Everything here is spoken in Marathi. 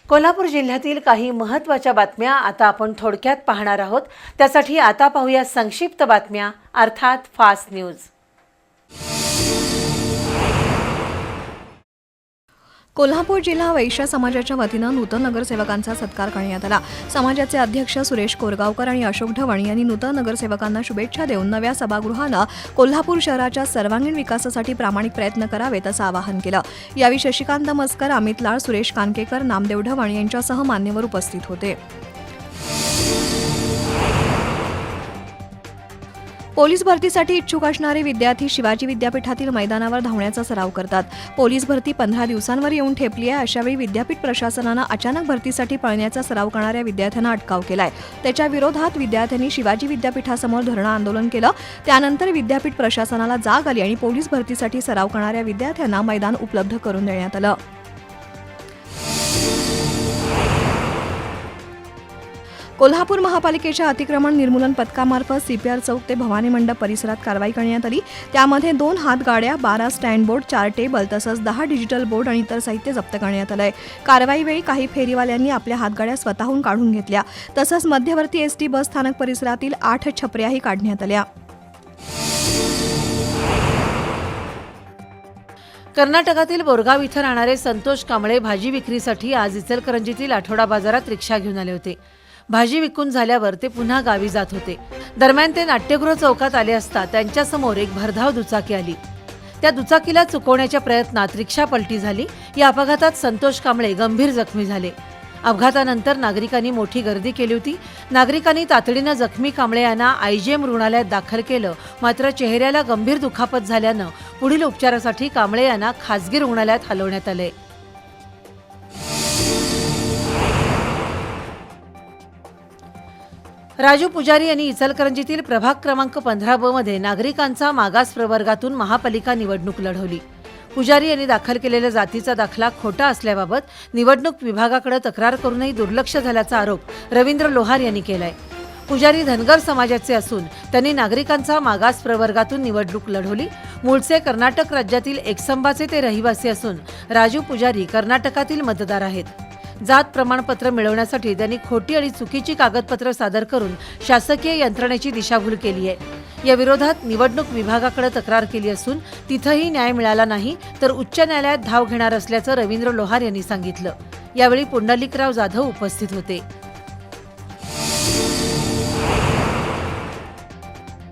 कोल्हापूर जिल्ह्यातील काही महत्त्वाच्या बातम्या आता आपण थोडक्यात पाहणार आहोत। त्यासाठी आता पाहूया संक्षिप्त बातम्या अर्थात फास्ट न्यूज। कोल्हापूर जिल्हा वैश्य समाजाच्या वतीनं नूतन नगरसेवकांचा सत्कार करण्यात आला। समाजाचे अध्यक्ष सुरेश कोरगावकर आणि अशोक ढवण यांनी नूतन नगरसेवकांना शुभेच्छा देऊन नव्या सभागृहानं कोल्हापूर शहराच्या सर्वांगीण विकासासाठी प्रामाणिक प्रयत्न करावेत असं आवाहन केलं। यावेळी शशिकांत मस्कर, अमित लाड, सुरेश कानकेकर, नामदेव ढवण यांच्यासह मान्यवर उपस्थित होते। पोलीस भरतीसाठी इच्छुक असणारे विद्यार्थी शिवाजी विद्यापीठातील मैदानावर धावण्याचा सराव करतात। पोलीस भरती 15 दिवसांवर येऊन ठेपली आहे। अशावेळी विद्यापीठ प्रशासनानं अचानक भरतीसाठी पळण्याचा सराव करणाऱ्या विद्यार्थ्यांना अटकाव केलाय। त्याच्या विरोधात विद्यार्थ्यांनी शिवाजी विद्यापीठासमोर धरणं आंदोलन केलं। त्यानंतर विद्यापीठ प्रशासनाला जाग आली आणि पोलीस भरतीसाठी सराव करणाऱ्या विद्यार्थ्यांना मैदान उपलब्ध करून देण्यात आलं। कोल्हापूर महापालिकेच्या अतिक्रमण निर्मूलन पथकामार्फत सीपीआर चौक ते भवानी मंडप परिसरात कारवाई करण्यात आली। त्यामध्ये 2 हातगाड्या, 12 स्टँड बोर्ड, 4 टेबल तसंच 10 डिजिटल बोर्ड आणि इतर साहित्य जप्त करण्यात आलंय। कारवाईवेळी काही फेरीवाल्यांनी आपल्या हातगाड्या स्वतःहून काढून घेतल्या। तसंच मध्यवर्ती एसटी बस स्थानक परिसरातील 8 छपऱ्याही काढण्यात आल्या। कर्नाटकातील बोरगाव इथं राहणारे संतोष कांबळे भाजी विक्रीसाठी आज इचलकरंजीतील आठवडा बाजारात रिक्षा घेऊन आले होते। भाजी विकून झाल्यावर ते पुन्हा गावी जात होते। दरम्यान ते नाट्यगृह चौकात आले असता त्यांच्यासमोर एक भरधाव दुचाकी आली। त्या दुचाकीला चुकवण्याच्या प्रयत्नात रिक्षा पलटी झाली। या अपघातात संतोष कांबळे गंभीर जखमी झाले। अपघातानंतर नागरिकांनी मोठी गर्दी केली होती। नागरिकांनी तातडीनं जखमी कांबळे यांना आयजीएम रुग्णालयात दाखल केलं। मात्र चेहऱ्याला गंभीर दुखापत झाल्यानं पुढील उपचारासाठी कांबळे यांना खासगी रुग्णालयात हलवण्यात आले। राजू पुजारी यांनी इचलकरंजीतील प्रभाग क्रमांक 15 मध्ये नागरिकांचा मागास प्रवर्गातून महापालिका निवडणूक लढवली। पुजारी यांनी दाखल केलेला जातीचा दाखला खोटा असल्याबाबत निवडणूक विभागाकडे तक्रार करूनही दुर्लक्ष झाल्याचा आरोप रवींद्र लोहार यांनी केलाय। पुजारी धनगर समाजाचे असून त्यांनी नागरिकांचा मागास प्रवर्गातून निवडणूक लढवली। मूळचे कर्नाटक राज्यातील एकसंबाचे ते रहिवासी असून राजू पुजारी कर्नाटकातील मतदार आहेत। जात प्रमाणपत्र मिळवण्यासाठी त्यांनी खोटी आणि चुकीची कागदपत्र सादर करून शासकीय यंत्रणेची दिशाभूल केली आहे। या विरोधात निवडणूक विभागाकडे तक्रार केली असून तिथंही न्याय मिळाला नाही तर उच्च न्यायालयात धाव घेणार असल्याचं रवींद्र लोहार यांनी सांगितलं। यावेळी पुंडलिकराव जाधव उपस्थित होते।